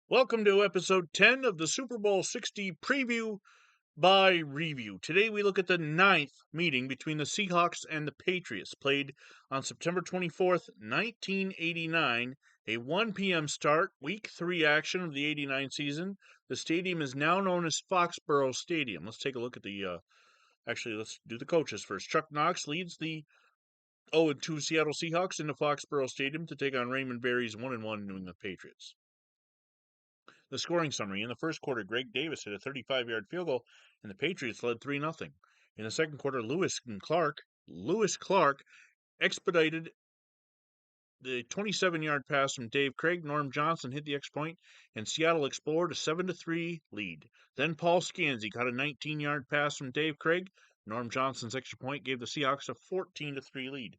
Welcome to episode 10 of the Super Bowl 60 preview by review. Today we look at the ninth meeting between the Seahawks and the Patriots, played on September 24th, 1989, a 1 p.m. start, week 3 action of the 89 season. The stadium is now known as Foxboro Stadium. Let's take a look at let's do the coaches first. Chuck Knox leads the 0-2 Seattle Seahawks into Foxboro Stadium to take on Raymond Berry's 1-1 New England Patriots. The scoring summary. In the first quarter, Greg Davis hit a 35-yard field goal, and the Patriots led 3-0. In the second quarter, Lewis Clark expedited the 27-yard pass from Dave Craig. Norm Johnson hit the extra point, and Seattle explored a 7-3 lead. Then Paul Scanzi caught a 19-yard pass from Dave Craig. Norm Johnson's extra point gave the Seahawks a 14-3 lead.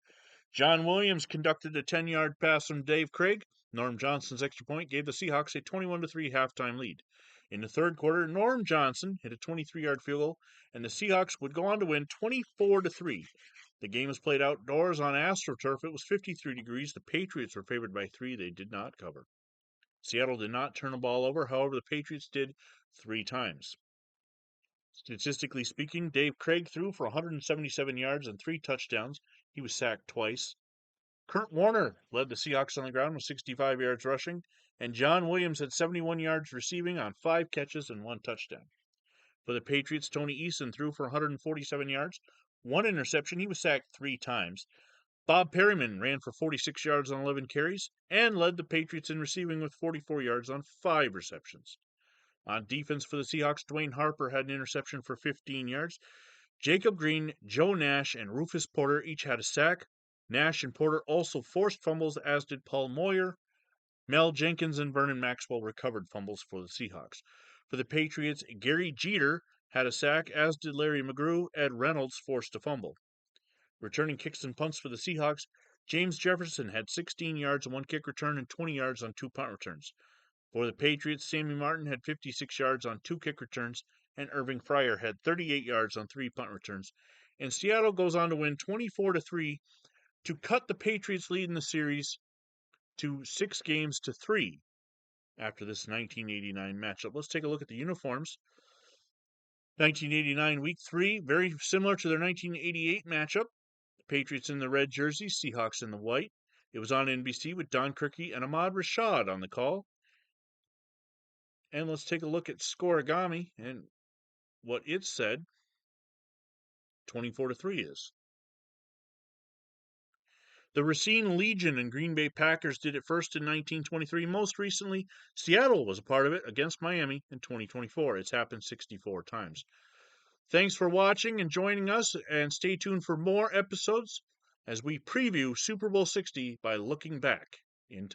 John Williams conducted a 10-yard pass from Dave Craig. Norm Johnson's extra point gave the Seahawks a 21-3 halftime lead. In the third quarter, Norm Johnson hit a 23-yard field goal, and the Seahawks would go on to win 24-3. The game was played outdoors on AstroTurf. It was 53 degrees. The Patriots were favored by 3. They did not cover. Seattle did not turn the ball over. However, the Patriots did 3 times. Statistically speaking, Dave Craig threw for 177 yards and 3 touchdowns. He was sacked twice. Kurt Warner led the Seahawks on the ground with 65 yards rushing, and John Williams had 71 yards receiving on 5 catches and 1 touchdown. For the Patriots, Tony Eason threw for 147 yards, 1 interception. He was sacked 3 times. Bob Perryman ran for 46 yards on 11 carries and led the Patriots in receiving with 44 yards on 5 receptions. On defense for the Seahawks, Dwayne Harper had an interception for 15 yards. Jacob Green, Joe Nash, and Rufus Porter each had a sack. Nash and Porter also forced fumbles, as did Paul Moyer. Mel Jenkins and Vernon Maxwell recovered fumbles for the Seahawks. For the Patriots, Gary Jeter had a sack, as did Larry McGrew. Ed Reynolds forced a fumble. Returning kicks and punts for the Seahawks, James Jefferson had 16 yards on 1 kick return and 20 yards on 2 punt returns. For the Patriots, Sammy Martin had 56 yards on 2 kick returns, and Irving Fryer had 38 yards on 3 punt returns. And Seattle goes on to win 24-3 to cut the Patriots' lead in the series to 6 games to 3 after this 1989 matchup. Let's take a look at the uniforms. 1989 Week 3, very similar to their 1988 matchup. Patriots in the red jerseys, Seahawks in the white. It was on NBC with Don Criqui and Ahmad Rashad on the call. And let's take a look at Scorigami and what it said. 24-3 is. The Racine Legion and Green Bay Packers did it first in 1923. Most recently, Seattle was a part of it against Miami in 2024. It's happened 64 times. Thanks for watching and joining us, and stay tuned for more episodes as we preview Super Bowl 60 by looking back in time.